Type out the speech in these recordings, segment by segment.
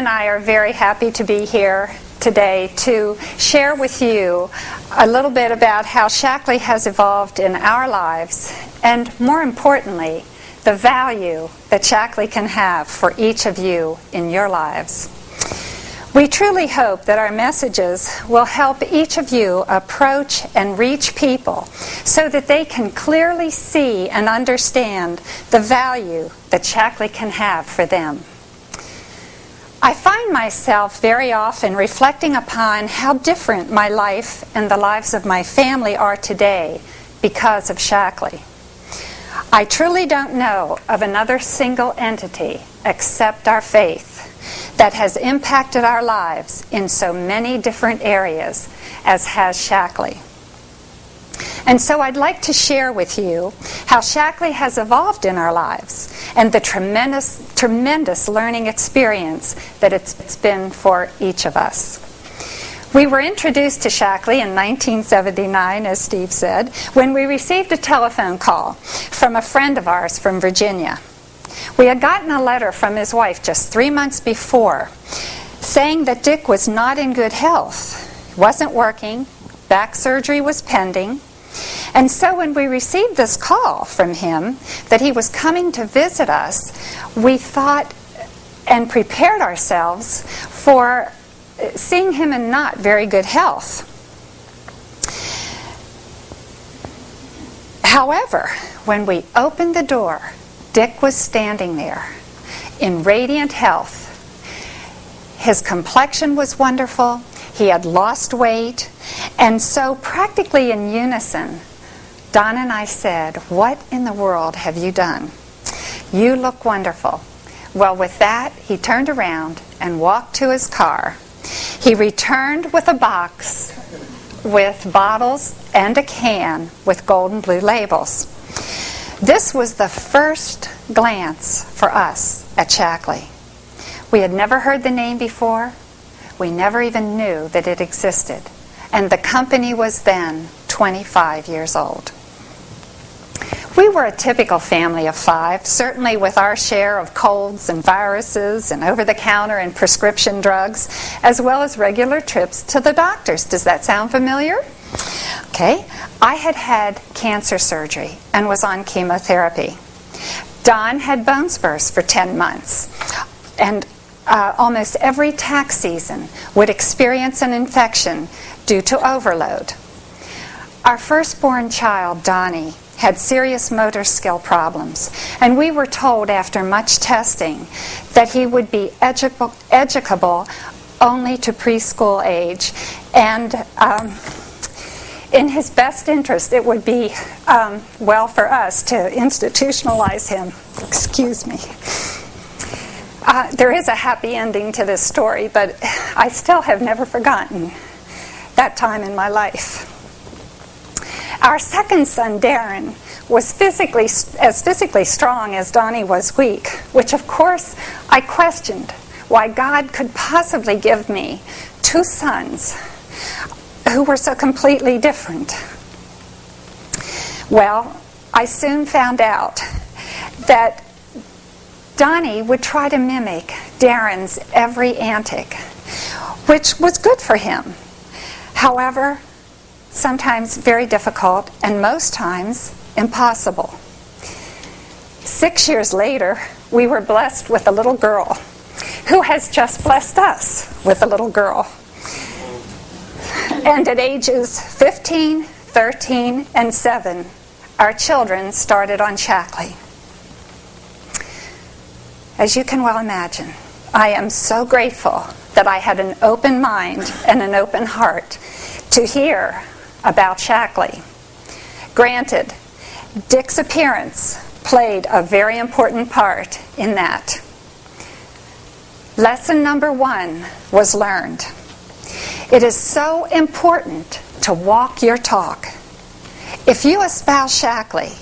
and I are very happy to be here today to share with you a little bit about how Shaklee has evolved in our lives, and more importantly, the value that Shaklee can have for each of you in your lives. We truly hope that our messages will help each of you approach and reach people so that they can clearly see and understand the value that Shaklee can have for them. I find myself very often reflecting upon how different my life and the lives of my family are today because of Shaklee. I truly don't know of another single entity except our faith that has impacted our lives in so many different areas as has Shaklee. And so I'd like to share with you how Shaklee has evolved in our lives and the tremendous learning experience that it's been for each of us. We were introduced to Shaklee in 1979, as Steve said, when we received a telephone call from a friend of ours from Virginia. We had gotten a letter from his wife just 3 months before saying that Dick was not in good health. He wasn't working, back surgery was pending. And so when we received this call from him that he was coming to visit us, we thought and prepared ourselves for seeing him in not very good health. However, when we opened the door, Dick was standing there in radiant health. His complexion was wonderful. He had lost weight. And so practically in unison, Don and I said, "What in the world have you done? You look wonderful." Well, with that, he turned around and walked to his car. He returned with a box with bottles and a can with gold and blue labels. This was the first glance for us at Shaklee. We had never heard the name before. We never even knew that it existed. And the company was then 25 years old. We were a typical family of 5, certainly with our share of colds and viruses and over-the-counter and prescription drugs, as well as regular trips to the doctors. Does that sound familiar? Okay. I had had cancer surgery and was on chemotherapy. Don had bone spurs for 10 months. And almost every tax season would experience an infection due to overload. Our firstborn child, Donnie, had serious motor skill problems, and we were told after much testing that he would be educable only to preschool age, and in his best interest it would be well for us to institutionalize him. Excuse me. There is a happy ending to this story, but I still have never forgotten that time in my life. Our second son, Darren, was physically strong as Donnie was weak, which of course I questioned why God could possibly give me 2 sons who were so completely different. Well, I soon found out that Donnie would try to mimic Darren's every antic, which was good for him. However, sometimes very difficult, and most times impossible. 6 years later, we were blessed with a little girl who has just blessed us with a little girl. And at ages 15, 13, and 7, our children started on Shaklee. As you can well imagine, I am so grateful that I had an open mind and an open heart to hear about Shaklee. Granted, Dick's appearance played a very important part in that. Lesson number 1 was learned. It is so important to walk your talk. If you espouse Shaklee,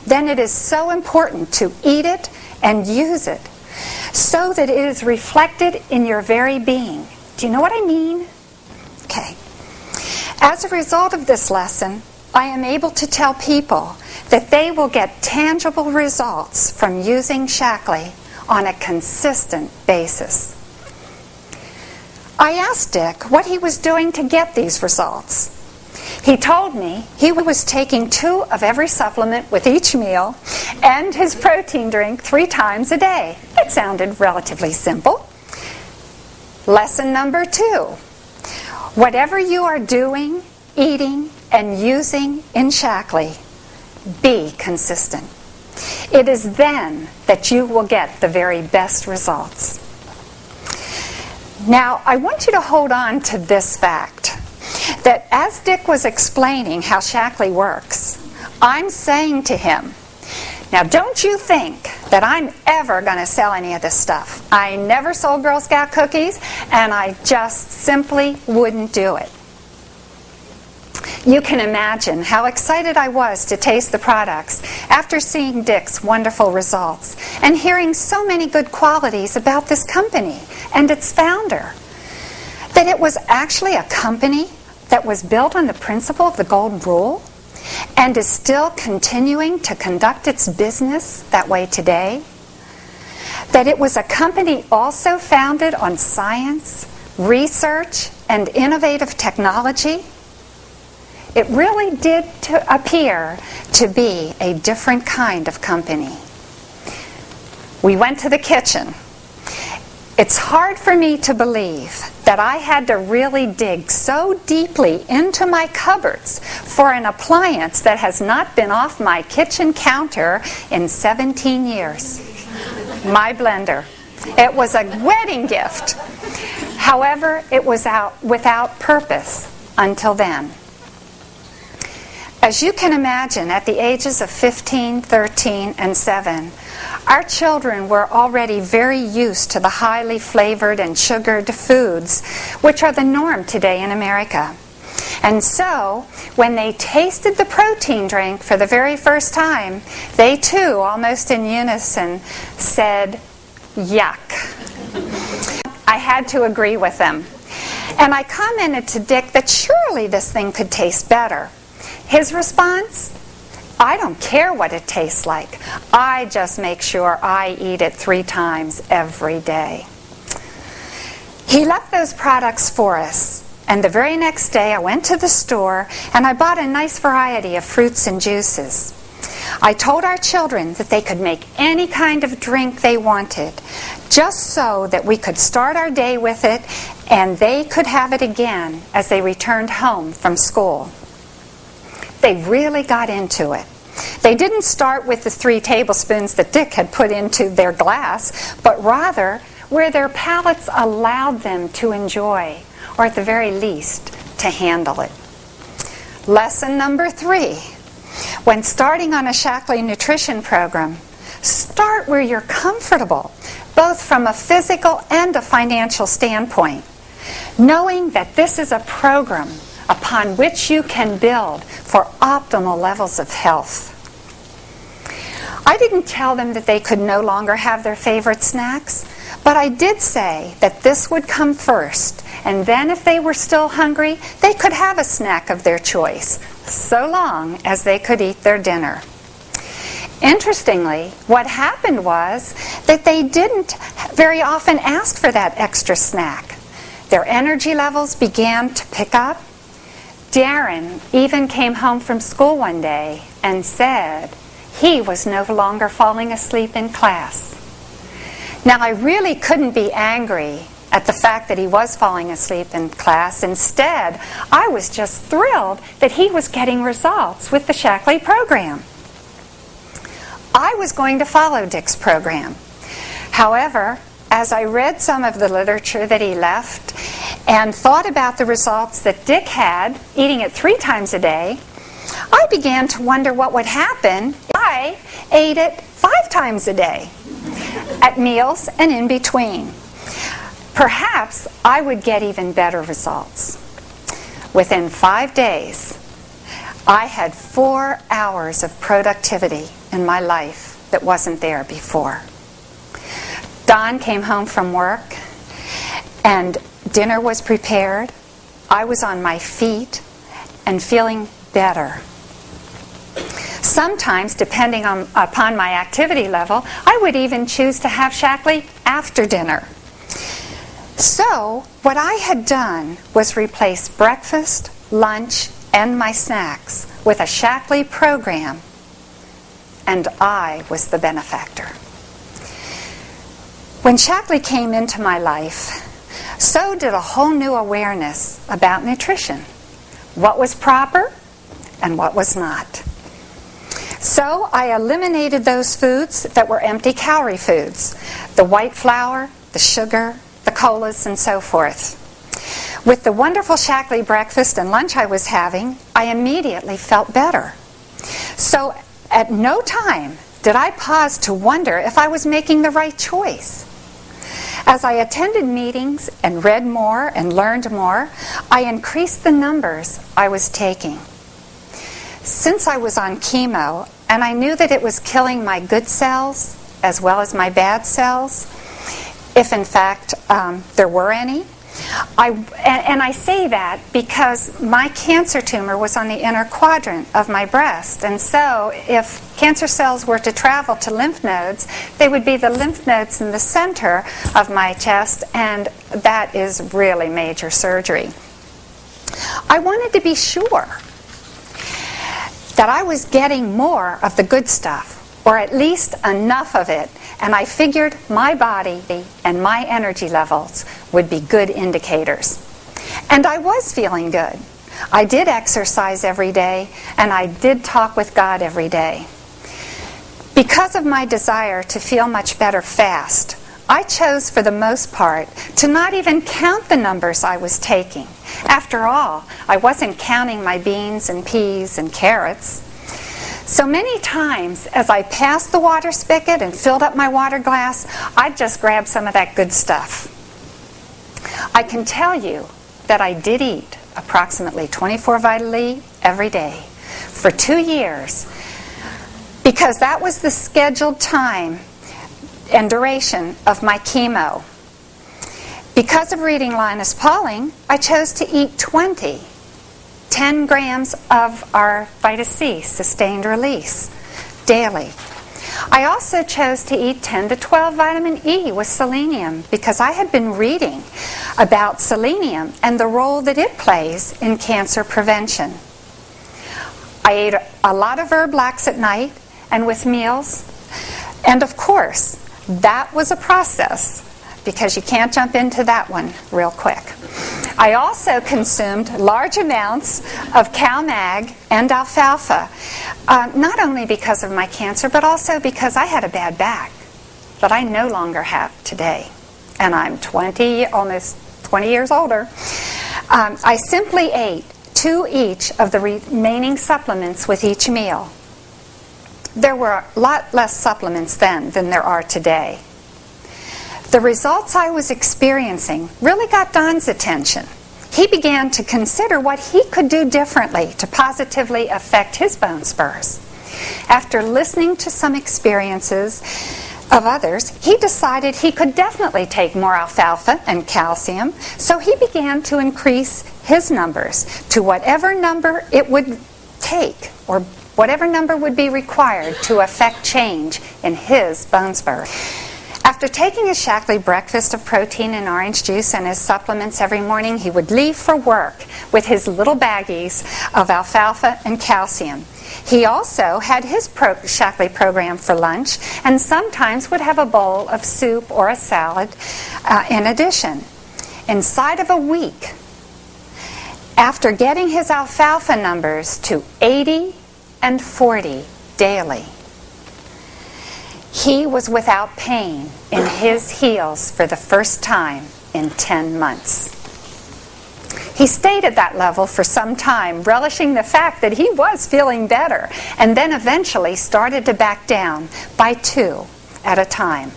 then it is so important to eat it and use it so that it is reflected in your very being. Do you know what I mean? Okay. As a result of this lesson, I am able to tell people that they will get tangible results from using Shaklee on a consistent basis. I asked Dick what he was doing to get these results. He told me he was taking 2 of every supplement with each meal and his protein drink 3 times a day. It sounded relatively simple. Lesson number 2. Whatever you are doing, eating, and using in Shaklee, be consistent. It is then that you will get the very best results. Now, I want you to hold on to this fact, that as Dick was explaining how Shaklee works, I'm saying to him, now don't you think that I'm ever going to sell any of this stuff. I never sold Girl Scout cookies, and I just simply wouldn't do it. You can imagine how excited I was to taste the products after seeing Dick's wonderful results and hearing so many good qualities about this company and its founder. That it was actually a company that was built on the principle of the Golden Rule and is still continuing to conduct its business that way today. That it was a company also founded on science, research, and innovative technology. It really did appear to be a different kind of company. We went to the kitchen. It's hard for me to believe that I had to really dig so deeply into my cupboards for an appliance that has not been off my kitchen counter in 17 years. My blender. It was a wedding gift. However, it was without purpose until then. As you can imagine, at the ages of 15, 13, and 7, our children were already very used to the highly flavored and sugared foods, which are the norm today in America. And so, when they tasted the protein drink for the very first time, they too, almost in unison, said, "Yuck." I had to agree with them. And I commented to Dick that surely this thing could taste better. His response? I don't care what it tastes like. I just make sure I eat it 3 times every day. He left those products for us, and the very next day I went to the store and I bought a nice variety of fruits and juices. I told our children that they could make any kind of drink they wanted, just so that we could start our day with it and they could have it again as they returned home from school. They really got into it. They didn't start with the 3 tablespoons that Dick had put into their glass, but rather where their palates allowed them to enjoy, or at the very least, to handle it. Lesson number 3. When starting on a Shaklee nutrition program, start where you're comfortable, both from a physical and a financial standpoint, knowing that this is a program upon which you can build for optimal levels of health. I didn't tell them that they could no longer have their favorite snacks, but I did say that this would come first, and then if they were still hungry, they could have a snack of their choice, so long as they could eat their dinner. Interestingly, what happened was that they didn't very often ask for that extra snack. Their energy levels began to pick up. Darren even came home from school one day and said he was no longer falling asleep in class. Now, I really couldn't be angry at the fact that he was falling asleep in class. Instead, I was just thrilled that he was getting results with the Shaklee program. I was going to follow Dick's program. However, as I read some of the literature that he left and thought about the results that Dick had, eating it 3 times a day, I began to wonder what would happen if I ate it 5 times a day, at meals and in between. Perhaps I would get even better results. Within 5 days, I had 4 hours of productivity in my life that wasn't there before. Don came home from work and dinner was prepared. I was on my feet and feeling better. Sometimes, depending upon my activity level, I would even choose to have Shaklee after dinner. So what I had done was replace breakfast, lunch, and my snacks with a Shaklee program, and I was the benefactor. When Shaklee came into my life, so did a whole new awareness about nutrition. What was proper and what was not. So I eliminated those foods that were empty calorie foods. The white flour, the sugar, the colas, and so forth. With the wonderful Shaklee breakfast and lunch I was having, I immediately felt better. So at no time did I pause to wonder if I was making the right choice. As I attended meetings and read more and learned more, I increased the numbers I was taking. Since I was on chemo, and I knew that it was killing my good cells as well as my bad cells, if in fact there were any, I say that because my cancer tumor was on the inner quadrant of my breast, and so if cancer cells were to travel to lymph nodes, they would be the lymph nodes in the center of my chest, and that is really major surgery. I wanted to be sure that I was getting more of the good stuff, or at least enough of it, and I figured my body and my energy levels would be good indicators. And I was feeling good. I did exercise every day, and I did talk with God every day. Because of my desire to feel much better fast, I chose for the most part to not even count the numbers I was taking. After all, I wasn't counting my beans and peas and carrots. So many times, as I passed the water spigot and filled up my water glass, I'd just grab some of that good stuff. I can tell you that I did eat approximately 24 Vital E every day for 2 years, because that was the scheduled time and duration of my chemo. Because of reading Linus Pauling, I chose to eat 10 grams of our Vita C, sustained release, daily. I also chose to eat 10 to 12 vitamin E with selenium because I had been reading about selenium and the role that it plays in cancer prevention. I ate a lot of herb lax at night and with meals, and of course, that was a process because you can't jump into that one real quick. I also consumed large amounts of CalMag and alfalfa, not only because of my cancer, but also because I had a bad back that I no longer have today. And I'm almost 20 years older. I simply ate 2 each of the remaining supplements with each meal. There were a lot less supplements then than there are today. The results I was experiencing really got Don's attention. He began to consider what he could do differently to positively affect his bone spurs. After listening to some experiences of others, he decided he could definitely take more alfalfa and calcium, so he began to increase his numbers to whatever number it would take, or whatever number would be required to affect change in his bone spurs. After taking his Shaklee breakfast of protein and orange juice and his supplements every morning, he would leave for work with his little baggies of alfalfa and calcium. He also had his Shaklee program for lunch and sometimes would have a bowl of soup or a salad in addition. Inside of a week, after getting his alfalfa numbers to 80 and 40 daily, he was without pain in his heels for the first time in 10 months. He stayed at that level for some time, relishing the fact that he was feeling better, and then eventually started to back down by 2 at a time.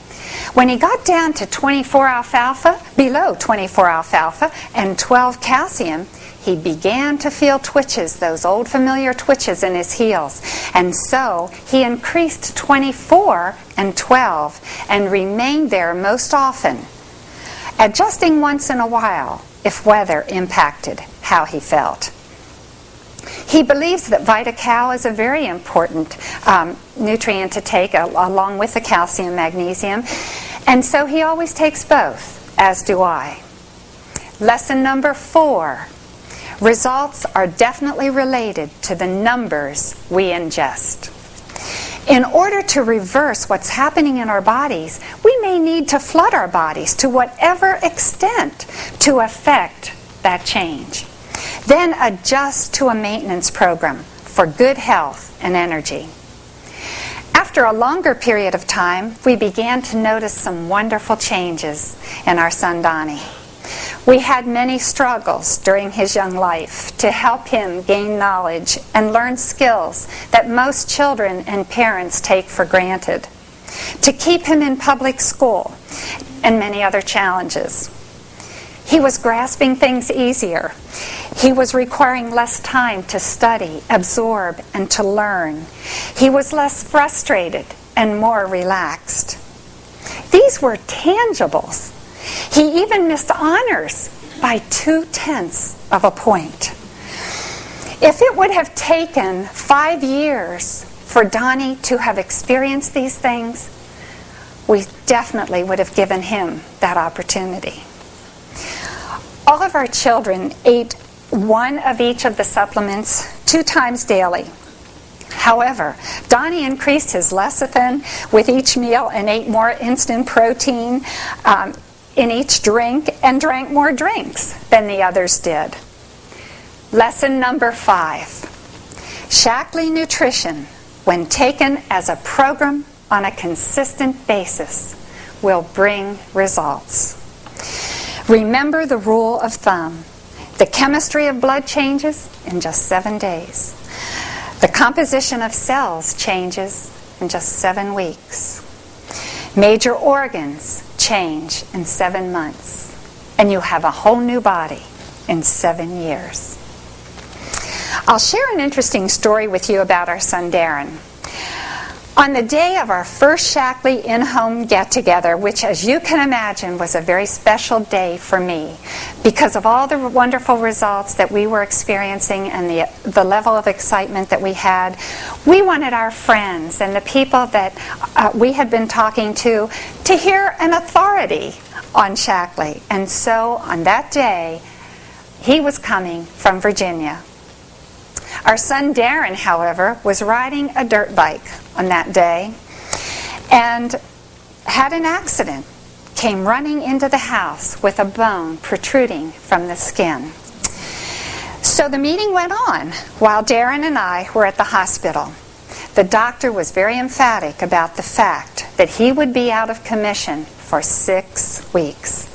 When he got down to 24 alfalfa, below 24 alfalfa and 12 calcium, he began to feel twitches, those old familiar twitches in his heels. And so he increased to 24 and 12 and remained there most often, adjusting once in a while if weather impacted how he felt. He believes that Vita-Cal is a very important nutrient to take along with the calcium, magnesium, and so he always takes both, as do I. Lesson number 4. Results are definitely related to the numbers we ingest. In order to reverse what's happening in our bodies, we may need to flood our bodies to whatever extent to affect that change. Then adjust to a maintenance program for good health and energy. After a longer period of time, we began to notice some wonderful changes in our son Donnie. We had many struggles during his young life to help him gain knowledge and learn skills that most children and parents take for granted, to keep him in public school, and many other challenges. He was grasping things easier. He was requiring less time to study, absorb, and to learn. He was less frustrated and more relaxed. These were tangibles. He even missed honors by 0.2 of a point. If it would have taken 5 years for Donnie to have experienced these things, we definitely would have given him that opportunity. All of our children ate one of each of the supplements 2 times daily. However, Donnie increased his lecithin with each meal and ate more instant protein in each drink and drank more drinks than the others did. Lesson number 5. Shaklee nutrition, when taken as a program on a consistent basis, will bring results. Remember the rule of thumb. The chemistry of blood changes in just 7 days. The composition of cells changes in just 7 weeks. Major organs change in 7 months. And you have a whole new body in 7 years. I'll share an interesting story with you about our son Darren. On the day of our first Shaklee in-home get-together, which as you can imagine was a very special day for me because of all the wonderful results that we were experiencing and the level of excitement that we had, we wanted our friends and the people that we had been talking to hear an authority on Shaklee. And so on that day, he was coming from Virginia. Our son Darren, however, was riding a dirt bike on that day and had an accident, came running into the house with a bone protruding from the skin. So the meeting went on while Darren and I were at the hospital. The doctor was very emphatic about the fact that he would be out of commission for 6 weeks.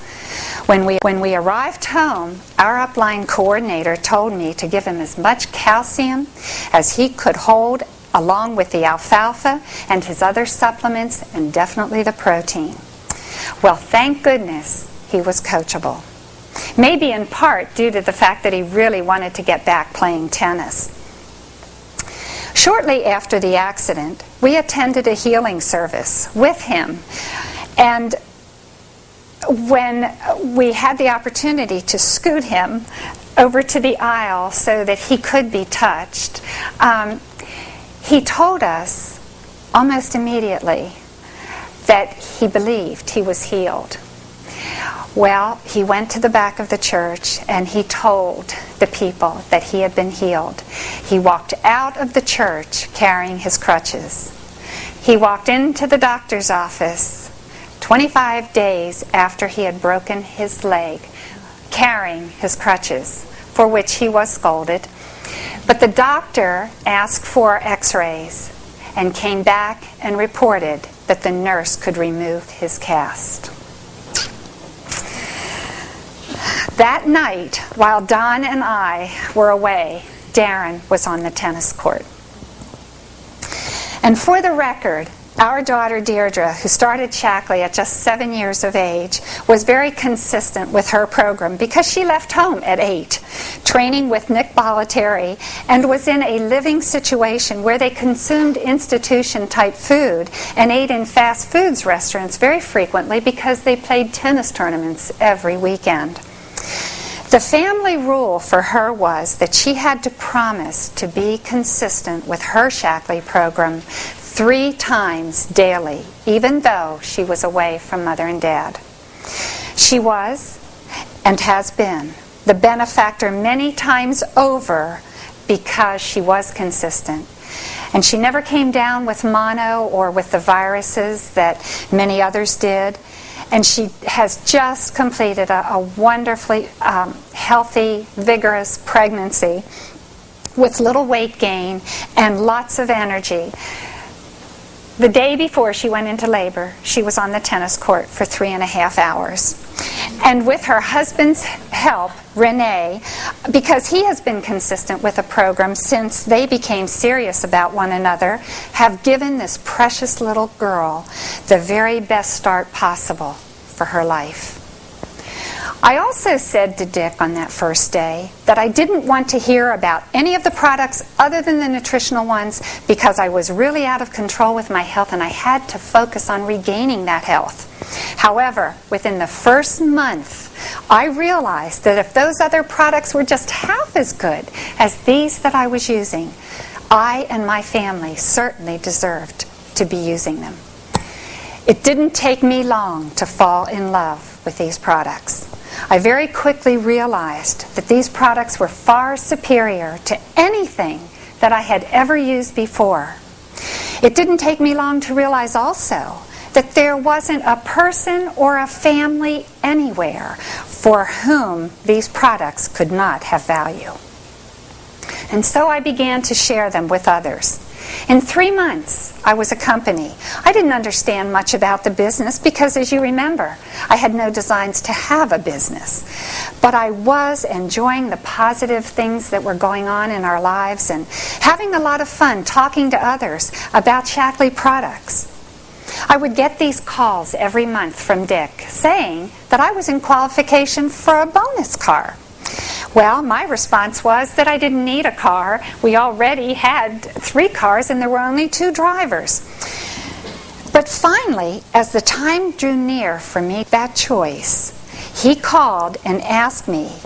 When we arrived home, our upline coordinator told me to give him as much calcium as he could hold, along with the alfalfa and his other supplements, and definitely the protein. Well, thank goodness he was coachable. Maybe in part due to the fact that he really wanted to get back playing tennis. Shortly after the accident, we attended a healing service with him, and when we had the opportunity to scoot him over to the aisle so that he could be touched, he told us almost immediately that he believed he was healed. Well, he went to the back of the church and he told the people that he had been healed. He walked out of the church carrying his crutches. He walked into the doctor's office 25 days after he had broken his leg, carrying his crutches, for which he was scolded. But the doctor asked for x-rays and came back and reported that the nurse could remove his cast. That night, while Don and I were away, Darren was on the tennis court. And for the record, our daughter Deirdre, who started Shaklee at just 7 years of age, was very consistent with her program because she left home at 8, training with Nick Bollettieri, and was in a living situation where they consumed institution-type food and ate in fast foods restaurants very frequently because they played tennis tournaments every weekend. The family rule for her was that she had to promise to be consistent with her Shaklee program 3 times daily, even though she was away from Mother and Dad. She was, and has been the benefactor many times over because she was consistent. And she never came down with mono or with the viruses that many others did. And she has just completed a wonderfully healthy, vigorous pregnancy with little weight gain and lots of energy. The day before she went into labor, she was on the tennis court for 3.5 hours. And with her husband's help, Renee, because he has been consistent with the program since they became serious about one another, have given this precious little girl the very best start possible for her life. I also said to Dick on that first day that I didn't want to hear about any of the products other than the nutritional ones because I was really out of control with my health and I had to focus on regaining that health. However, within the first month, I realized that if those other products were just half as good as these that I was using, I and my family certainly deserved to be using them. It didn't take me long to fall in love with these products. I very quickly realized that these products were far superior to anything that I had ever used before. It didn't take me long to realize also that there wasn't a person or a family anywhere for whom these products could not have value. And so I began to share them with others. In 3 months, I was a company. I didn't understand much about the business because, as you remember, I had no designs to have a business. But I was enjoying the positive things that were going on in our lives and having a lot of fun talking to others about Shaklee products. I would get these calls every month from Dick saying that I was in qualification for a bonus car. Well, my response was that I didn't need a car. We already had 3 cars and there were only 2 drivers. But finally, as the time drew near for me that choice, he called and asked me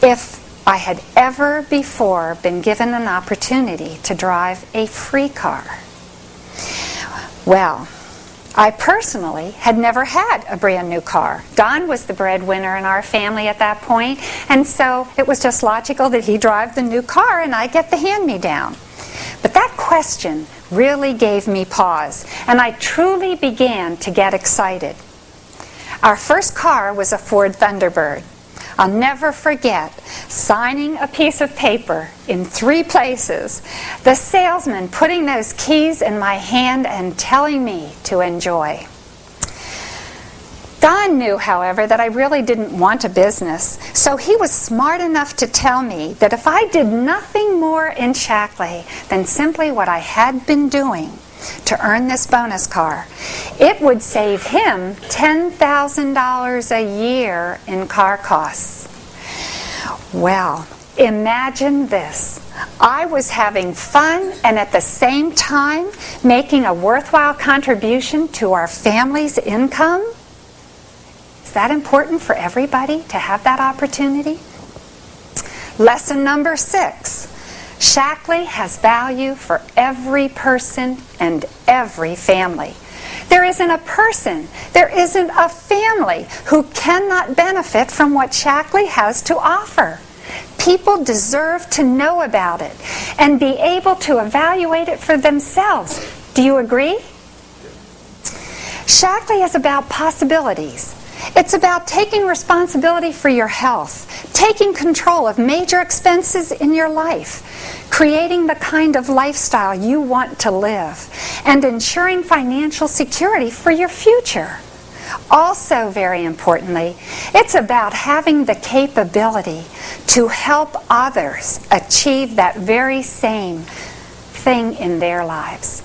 if I had ever before been given an opportunity to drive a free car. Well, I personally had never had a brand new car. Don was the breadwinner in our family at that point, and so it was just logical that he drive the new car and I get the hand-me-down. But that question really gave me pause, and I truly began to get excited. Our first car was a Ford Thunderbird. I'll never forget signing a piece of paper in 3 places, the salesman putting those keys in my hand and telling me to enjoy. Don knew, however, that I really didn't want a business, so he was smart enough to tell me that if I did nothing more in Shaklee than simply what I had been doing to earn this bonus car, it would save him $10,000 a year in car costs. Well, imagine this. I was having fun and at the same time making a worthwhile contribution to our family's income. Is that important for everybody to have that opportunity? Lesson number 6. Shaklee has value for every person and every family. There isn't a person, there isn't a family who cannot benefit from what Shaklee has to offer. People deserve to know about it and be able to evaluate it for themselves. Do you agree? Shaklee is about possibilities. It's about taking responsibility for your health, taking control of major expenses in your life, creating the kind of lifestyle you want to live, and ensuring financial security for your future. Also, very importantly, it's about having the capability to help others achieve that very same thing in their lives.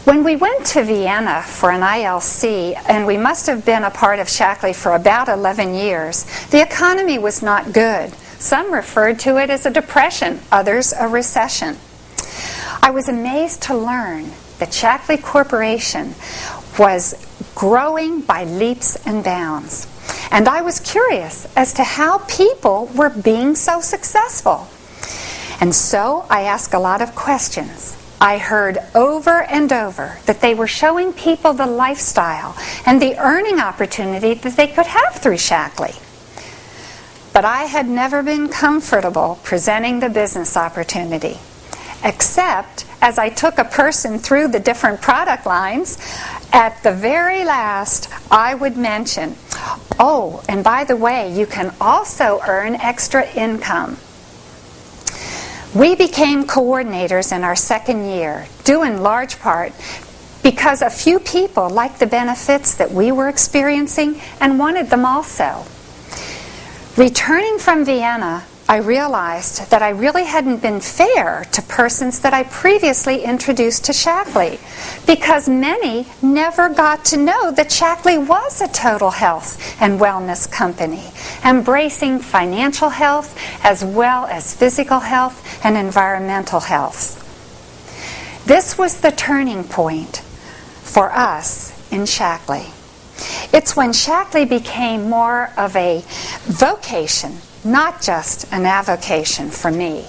When we went to Vienna for an ILC, and we must have been a part of Shaklee for about 11 years, the economy was not good. Some referred to it as a depression, others a recession. I was amazed to learn that Shaklee Corporation was growing by leaps and bounds. And I was curious as to how people were being so successful. And so I asked a lot of questions. I heard over and over that they were showing people the lifestyle and the earning opportunity that they could have through Shaklee. But I had never been comfortable presenting the business opportunity, except as I took a person through the different product lines. At the very last, I would mention, oh, and by the way, you can also earn extra income. We became coordinators in our second year, due in large part because a few people liked the benefits that we were experiencing and wanted them also. Returning from Vienna, I realized that I really hadn't been fair to persons that I previously introduced to Shaklee, because many never got to know that Shaklee was a total health and wellness company, embracing financial health as well as physical health and environmental health. This was the turning point for us in Shaklee. It's when Shaklee became more of a vocation, not just an avocation for me.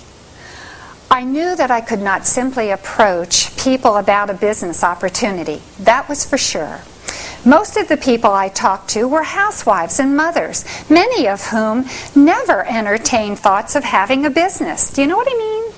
I knew that I could not simply approach people about a business opportunity. That was for sure. Most of the people I talked to were housewives and mothers, many of whom never entertained thoughts of having a business. Do you know what I mean?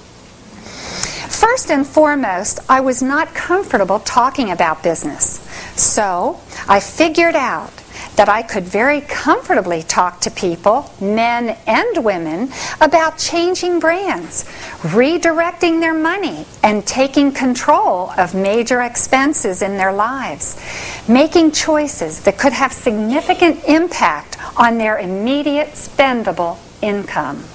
First and foremost, I was not comfortable talking about business. So I figured out that I could very comfortably talk to people, men and women, about changing brands, redirecting their money, and taking control of major expenses in their lives, making choices that could have significant impact on their immediate spendable income.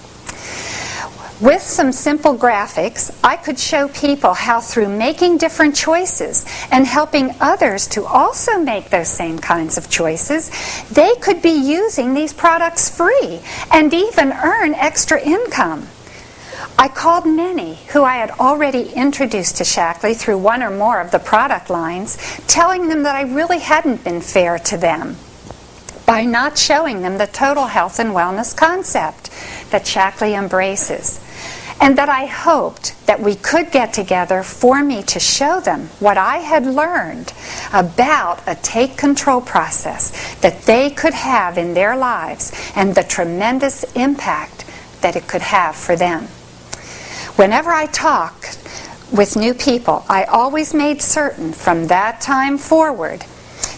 With some simple graphics, I could show people how through making different choices and helping others to also make those same kinds of choices, they could be using these products free and even earn extra income. I called many who I had already introduced to Shaklee through one or more of the product lines, telling them that I really hadn't been fair to them by not showing them the total health and wellness concept that Shaklee embraces, and that I hoped that we could get together for me to show them what I had learned about a take control process that they could have in their lives and the tremendous impact that it could have for them. Whenever I talked with new people, I always made certain from that time forward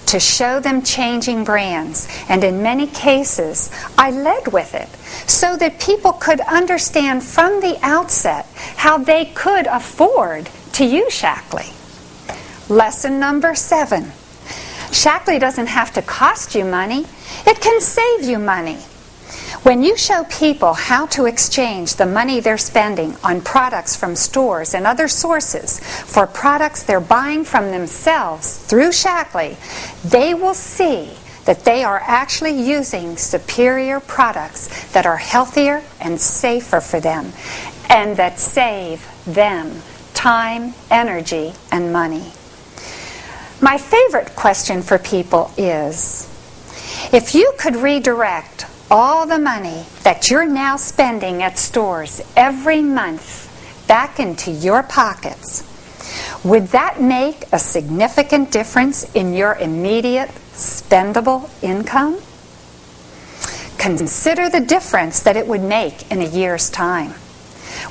to show them changing brands, and in many cases I led with it so that people could understand from the outset how they could afford to use Shaklee. Lesson number 7. Shaklee doesn't have to cost you money. It can save you money. When you show people how to exchange the money they're spending on products from stores and other sources for products they're buying from themselves through Shaklee, they will see that they are actually using superior products that are healthier and safer for them, and that save them time, energy, and money. My favorite question for people is, if you could redirect all the money that you're now spending at stores every month back into your pockets, would that make a significant difference in your immediate spendable income? Consider the difference that it would make in a year's time.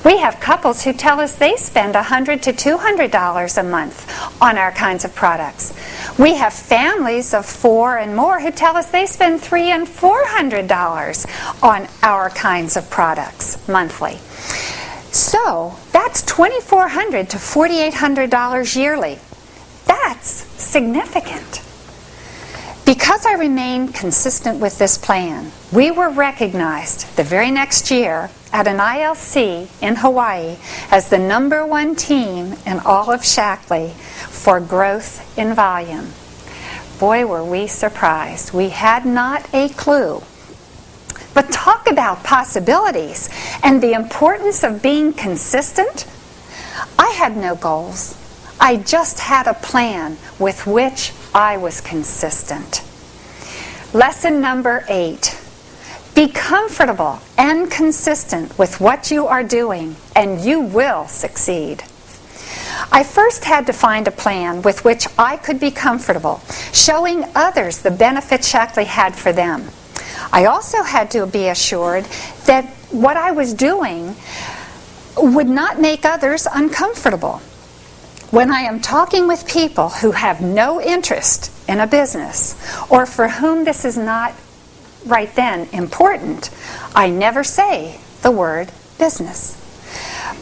We have couples who tell us they spend $100 to $200 a month on our kinds of products. We have families of 4 and more who tell us they spend $300 and $400 on our kinds of products monthly. So that's $2,400 to $4,800 yearly. That's significant. Because I remained consistent with this plan, we were recognized the very next year at an ILC in Hawaii as the #1 team in all of Shaklee for growth in volume. Boy, were we surprised. We had not a clue. But talk about possibilities and the importance of being consistent. I had no goals. I just had a plan with which I was consistent. Lesson number 8. Be comfortable and consistent with what you are doing, and you will succeed. I first had to find a plan with which I could be comfortable, showing others the benefits Shaklee had for them. I also had to be assured that what I was doing would not make others uncomfortable. When I am talking with people who have no interest in a business, or for whom this is not right then important, I never say the word business,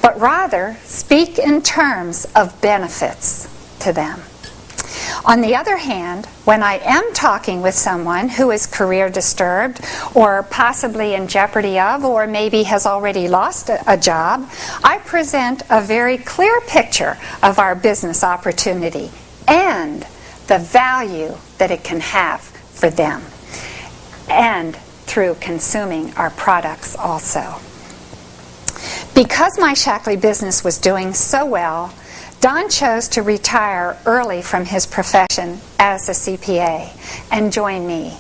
but rather speak in terms of benefits to them. On the other hand, when I am talking with someone who is career disturbed or possibly in jeopardy of, or maybe has already lost a job, I present a very clear picture of our business opportunity and the value that it can have for them, and through consuming our products also. Because my Shaklee business was doing so well, Don chose to retire early from his profession as a CPA and join me.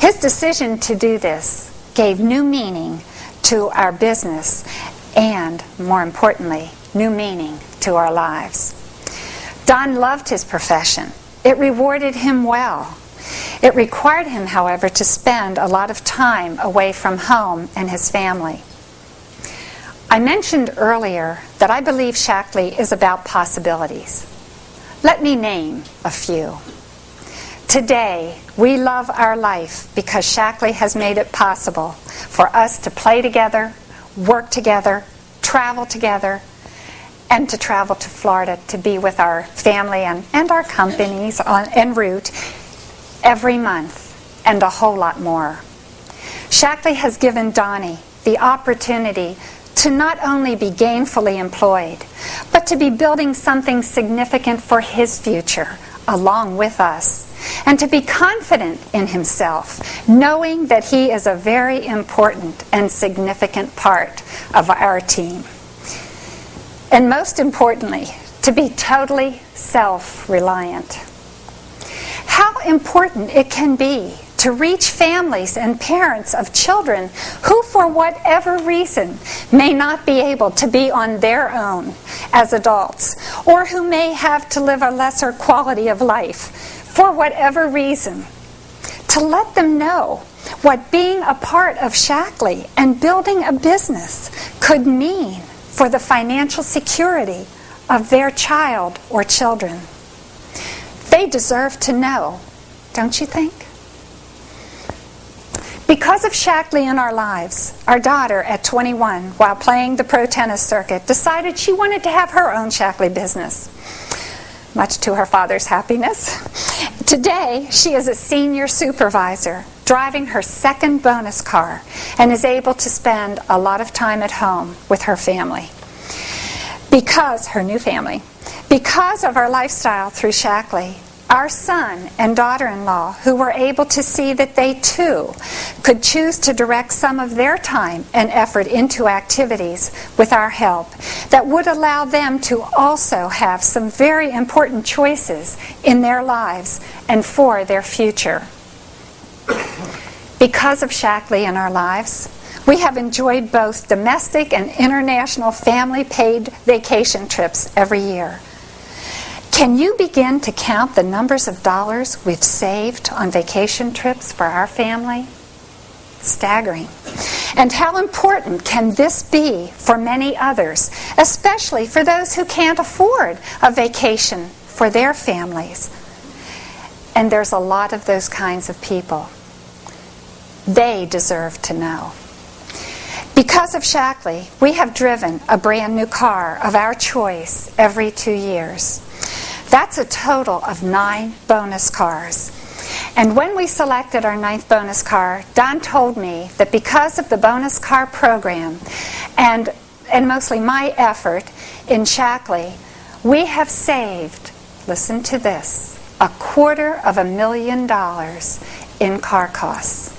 His decision to do this gave new meaning to our business and, more importantly, new meaning to our lives. Don loved his profession. It rewarded him well. It required him, however, to spend a lot of time away from home and his family. I mentioned earlier that I believe Shaklee is about possibilities. Let me name a few. Today, we love our life because Shaklee has made it possible for us to play together, work together, travel together, and to travel to Florida to be with our family and our companies en route every month, and a whole lot more. Shaklee has given Donnie the opportunity to not only be gainfully employed, but to be building something significant for his future along with us, and to be confident in himself, knowing that he is a very important and significant part of our team. And most importantly, to be totally self-reliant. How important it can be to reach families and parents of children who, for whatever reason, may not be able to be on their own as adults, or who may have to live a lesser quality of life for whatever reason. To let them know what being a part of Shaklee and building a business could mean for the financial security of their child or children. They deserve to know, don't you think? Because of Shaklee in our lives, our daughter at 21, while playing the pro tennis circuit, decided she wanted to have her own Shaklee business, much to her father's happiness. Today, she is a senior supervisor, driving her second bonus car, and is able to spend a lot of time at home with her family. Her new family. Because of our lifestyle through Shaklee, our son and daughter-in-law, who were able to see that they too could choose to direct some of their time and effort into activities with our help that would allow them to also have some very important choices in their lives and for their future. Because of Shaklee in our lives, we have enjoyed both domestic and international family-paid vacation trips every year. Can you begin to count the numbers of dollars we've saved on vacation trips for our family? Staggering. And how important can this be for many others, especially for those who can't afford a vacation for their families? And there's a lot of those kinds of people. They deserve to know. Because of Shaklee, we have driven a brand new car of our choice every 2 years. That's a total of 9 bonus cars. And when we selected our 9th bonus car, Don told me that because of the bonus car program and mostly my effort in Shaklee, we have saved, listen to this, $250,000 in car costs.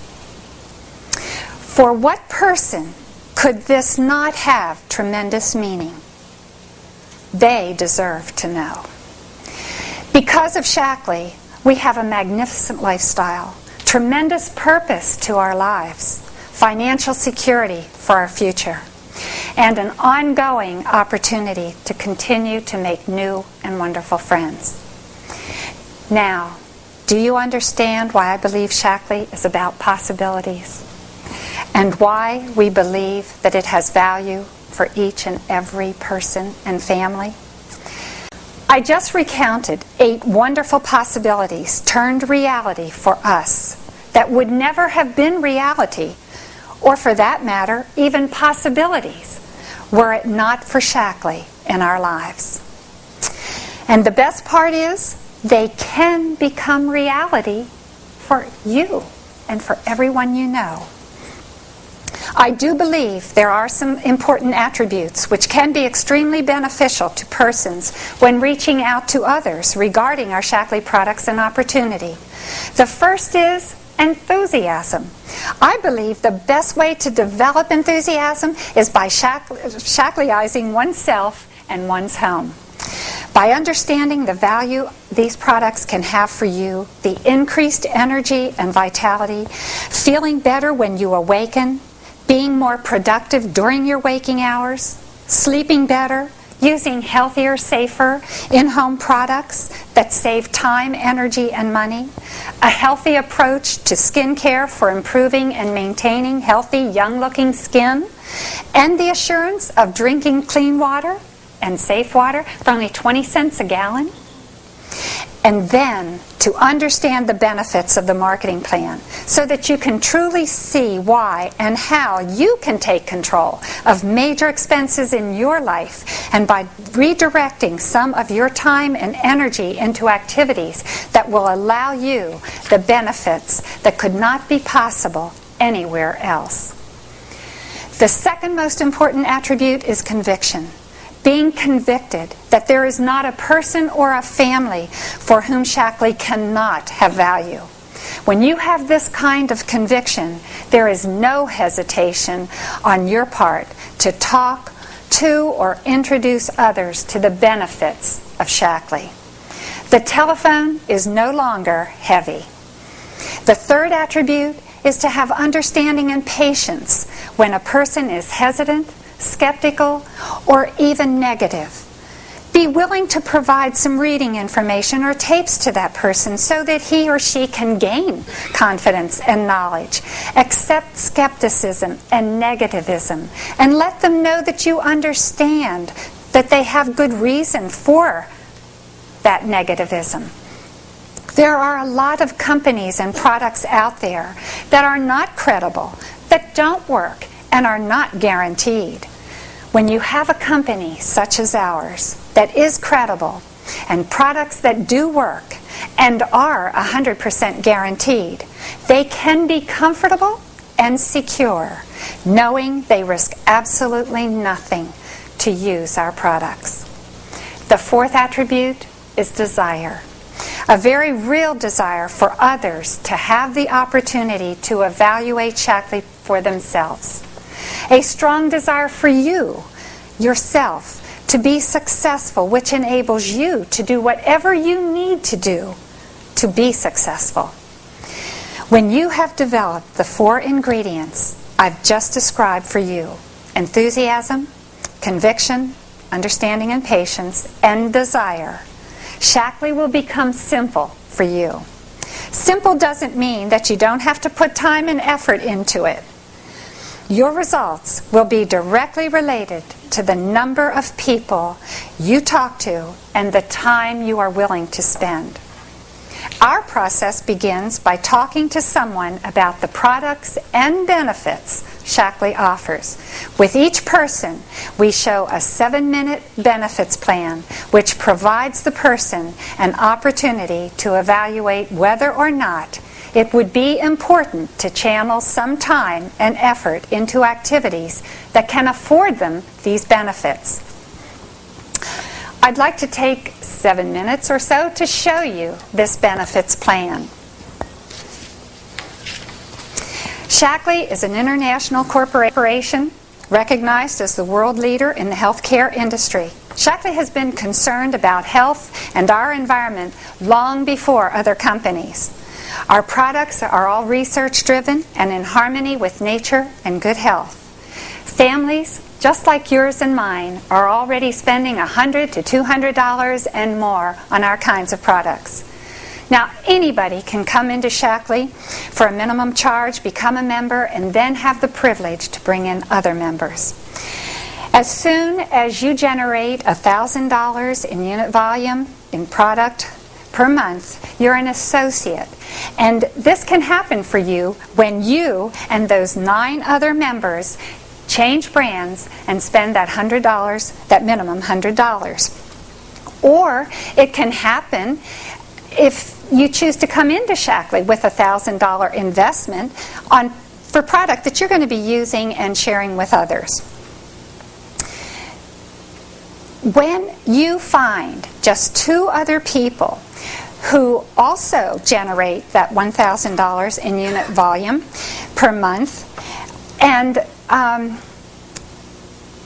For what person could this not have tremendous meaning? They deserve to know. Because of Shaklee, we have a magnificent lifestyle, tremendous purpose to our lives, financial security for our future, and an ongoing opportunity to continue to make new and wonderful friends. Now, Do you understand why I believe Shaklee is about possibilities? And why we believe that it has value for each and every person and family? I just recounted 8 wonderful possibilities turned reality for us that would never have been reality, or for that matter, even possibilities, were it not for Shaklee in our lives. And the best part is, they can become reality for you and for everyone you know. I do believe there are some important attributes which can be extremely beneficial to persons when reaching out to others regarding our Shaklee products and opportunity. The first is enthusiasm. I believe the best way to develop enthusiasm is by Shakleeizing oneself and one's home. By understanding the value these products can have for you, the increased energy and vitality, feeling better when you awaken, being more productive during your waking hours, sleeping better, using healthier, safer in-home products that save time, energy, and money, a healthy approach to skincare for improving and maintaining healthy, young-looking skin, and the assurance of drinking clean water and safe water for only 20 cents a gallon. And then to understand the benefits of the marketing plan so that you can truly see why and how you can take control of major expenses in your life, and by redirecting some of your time and energy into activities that will allow you the benefits that could not be possible anywhere else. The second most important attribute is conviction. Being convicted that there is not a person or a family for whom Shaklee cannot have value. When you have this kind of conviction, there is no hesitation on your part to talk to or introduce others to the benefits of Shaklee. The telephone is no longer heavy. The third attribute is to have understanding and patience when a person is hesitant, skeptical, or even negative. Be willing to provide some reading information or tapes to that person so that he or she can gain confidence and knowledge. Accept skepticism and negativism, and let them know that you understand that they have good reason for that negativism. There are a lot of companies and products out there that are not credible, that don't work, and are not guaranteed. When you have a company such as ours that is credible, and products that do work and are 100% guaranteed, they can be comfortable and secure, knowing they risk absolutely nothing to use our products. The fourth attribute is desire. A very real desire for others to have the opportunity to evaluate Shaklee for themselves. A strong desire for you, yourself, to be successful, which enables you to do whatever you need to do to be successful. When you have developed the 4 ingredients I've just described for you, enthusiasm, conviction, understanding and patience, and desire, Shaklee will become simple for you. Simple doesn't mean that you don't have to put time and effort into it. Your results will be directly related to the number of people you talk to and the time you are willing to spend. Our process begins by talking to someone about the products and benefits Shaklee offers. With each person, we show a 7-minute benefits plan which provides the person an opportunity to evaluate whether or not it would be important to channel some time and effort into activities that can afford them these benefits. I'd like to take 7 minutes or so to show you this benefits plan. Shaklee is an international corporation recognized as the world leader in the healthcare industry. Shaklee has been concerned about health and our environment long before other companies. Our products are all research-driven and in harmony with nature and good health. Families, just like yours and mine, are already spending $100 to $200 and more on our kinds of products. Now, anybody can come into Shaklee for a minimum charge, become a member, and then have the privilege to bring in other members. As soon as you generate $1,000 in unit volume in product per month, you're an associate. And this can happen for you when you and those 9 other members change brands and spend that $100, that minimum $100. Or it can happen if you choose to come into Shaklee with a $1,000 investment for product that you're going to be using and sharing with others. When you find just 2 other people who also generate that $1,000 in unit volume per month, and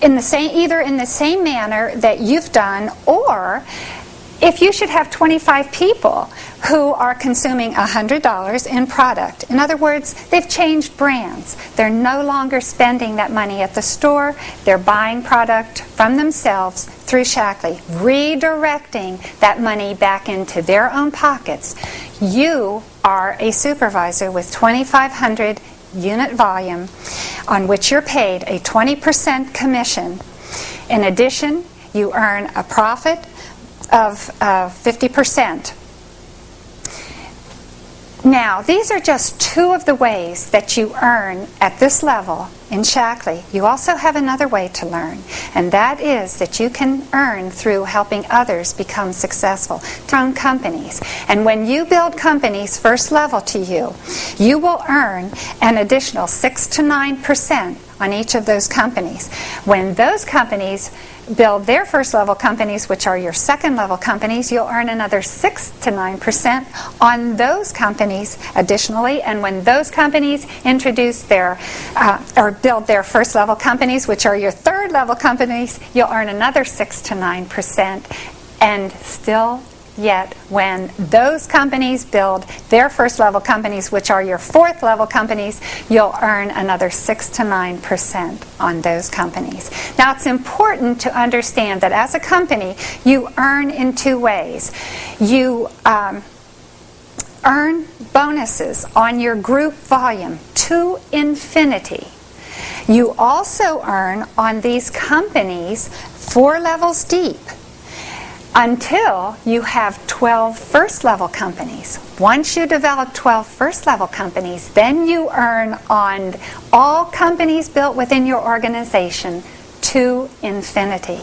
either in the same manner that you've done, or if you should have 25 people who are consuming $100 in product. In other words, they've changed brands. They're no longer spending that money at the store. They're buying product from themselves through Shaklee, redirecting that money back into their own pockets. You are a supervisor with 2,500 unit volume on which you're paid a 20% commission. In addition, you earn a profit of 50%. Now, these are just 2 of the ways that you earn at this level in Shaklee. You also have another way to learn, and that is that you can earn through helping others become successful, their own companies. And when you build companies first level to you, you will earn an additional 6 to 9% on each of those companies. When those companies build their first level companies, which are your second level companies, you'll earn another 6 to 9% on those companies additionally. And when those companies introduce their or build their first level companies, which are your third level companies, you'll earn another 6 to 9%. And still yet, when those companies build their first level companies, which are your fourth level companies, you'll earn another 6 to 9% on those companies. Now, it's important to understand that as a company, you earn in 2 ways. You earn bonuses on your group volume to infinity. You also earn on these companies 4 levels deep, until you have 12 first-level companies. Once you develop 12 first-level companies, then you earn on all companies built within your organization to infinity.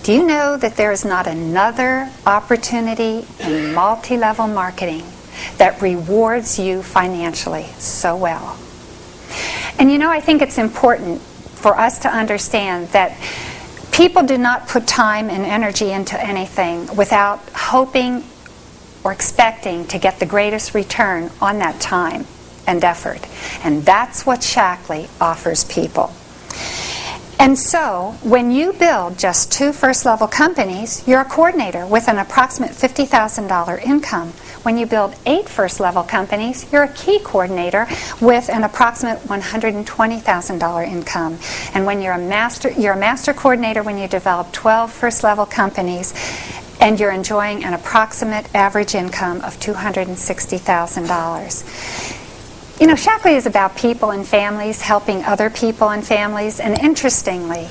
Do you know that there is not another opportunity in multi-level marketing that rewards you financially so well? And you know, I think it's important for us to understand that people do not put time and energy into anything without hoping or expecting to get the greatest return on that time and effort. And that's what Shaklee offers people. And so, when you build just 2 first-level companies, you're a coordinator with an approximate $50,000 income. When you build 8 first-level companies, you're a key coordinator with an approximate $120,000 income. And when you're a master coordinator when you develop 12 first-level companies, and you're enjoying an approximate average income of $260,000. You know, Shaklee is about people and families, helping other people and families. And interestingly,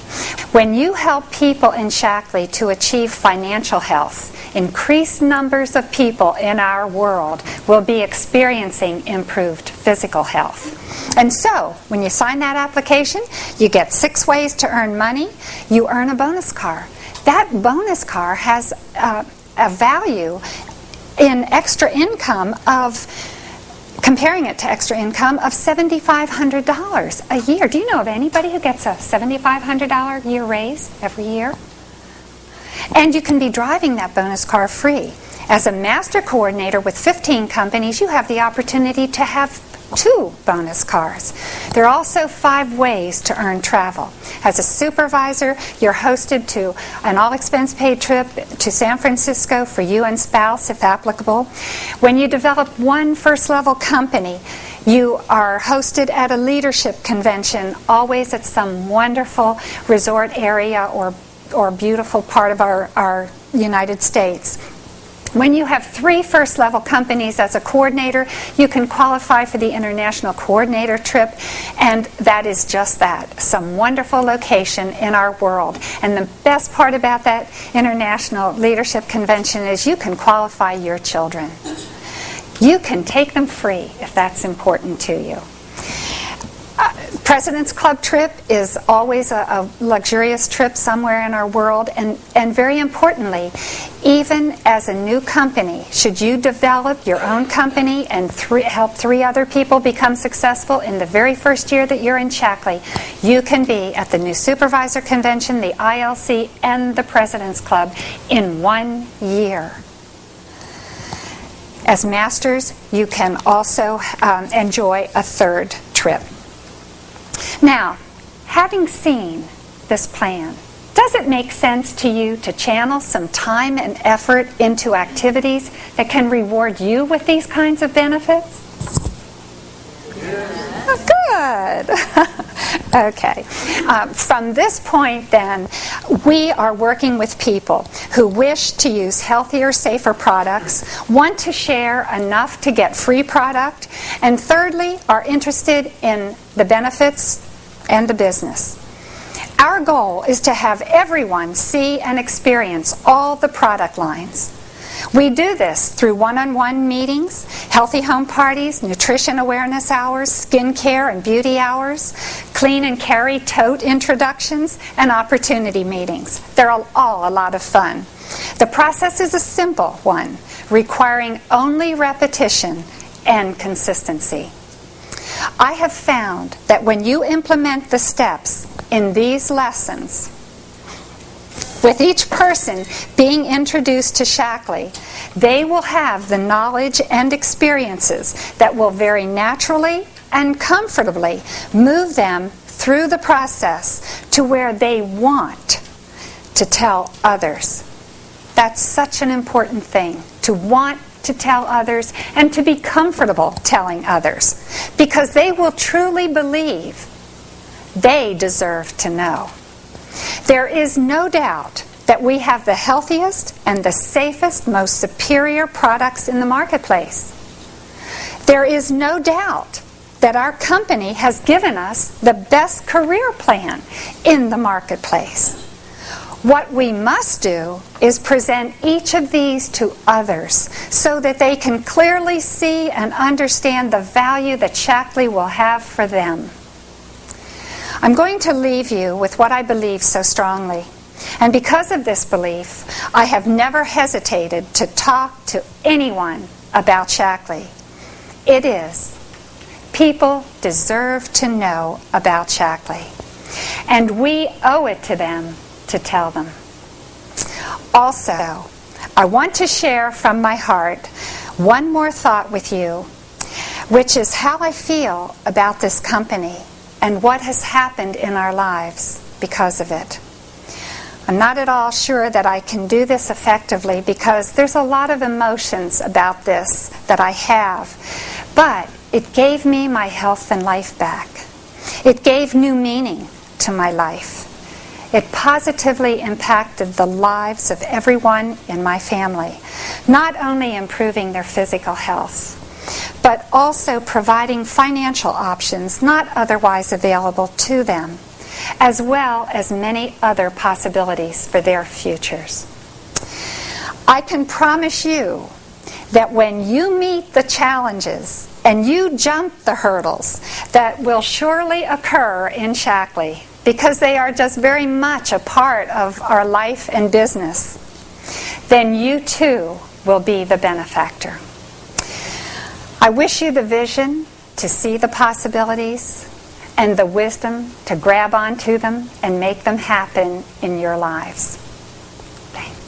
when you help people in Shaklee to achieve financial health, increased numbers of people in our world will be experiencing improved physical health. And so, when you sign that application, you get 6 ways to earn money. You earn a bonus car. That bonus car has a value in extra income of, comparing it to extra income, of $7,500 a year. Do you know of anybody who gets a $7,500 a year raise every year? And you can be driving that bonus car free. As a master coordinator with 15 companies, you have the opportunity to have 2 bonus cars. There are also 5 ways to earn travel. As a supervisor, you're hosted to an all-expense-paid trip to San Francisco for you and spouse, if applicable. When you develop 1 first-level company, you are hosted at a leadership convention, always at some wonderful resort area or beautiful part of our United States. When you have 3 first-level companies as a coordinator, you can qualify for the International Coordinator Trip, and that is just that, some wonderful location in our world. And the best part about that International Leadership Convention is you can qualify your children. You can take them free if that's important to you. President's Club trip is always a luxurious trip somewhere in our world, and very importantly, even as a new company, should you develop your own company and help 3 other people become successful in the very first year that you're in Shaklee, you can be at the New Supervisor Convention, the ILC, and the President's Club in 1 year. As masters, you can also enjoy a 3rd trip. Now, having seen this plan, does it make sense to you to channel some time and effort into activities that can reward you with these kinds of benefits? Good. Okay. From this point, then, we are working with people who wish to use healthier, safer products, want to share enough to get free product, and thirdly, are interested in the benefits and the business. Our goal is to have everyone see and experience all the product lines. We do this through one-on-one meetings, healthy home parties, nutrition awareness hours, skincare and beauty hours, clean and carry tote introductions, and opportunity meetings. They're all a lot of fun. The process is a simple one, requiring only repetition and consistency. I have found that when you implement the steps in these lessons, with each person being introduced to Shaklee, they will have the knowledge and experiences that will very naturally and comfortably move them through the process to where they want to tell others. That's such an important thing, to want to tell others and to be comfortable telling others, because they will truly believe they deserve to know. There is no doubt that we have the healthiest and the safest, most superior products in the marketplace. There is no doubt that our company has given us the best career plan in the marketplace. What we must do is present each of these to others so that they can clearly see and understand the value that Shaklee will have for them. I'm going to leave you with what I believe so strongly. And because of this belief, I have never hesitated to talk to anyone about Shaklee. It is, people deserve to know about Shaklee. And we owe it to them to tell them. Also, I want to share from my heart one more thought with you, which is how I feel about this company and what has happened in our lives because of it. I'm not at all sure that I can do this effectively because there's a lot of emotions about this that I have, but it gave me my health and life back. It gave new meaning to my life. It positively impacted the lives of everyone in my family, not only improving their physical health, but also providing financial options not otherwise available to them, as well as many other possibilities for their futures. I can promise you that when you meet the challenges and you jump the hurdles that will surely occur in Shaklee, because they are just very much a part of our life and business, then you too will be the benefactor. I wish you the vision to see the possibilities and the wisdom to grab onto them and make them happen in your lives. Thanks.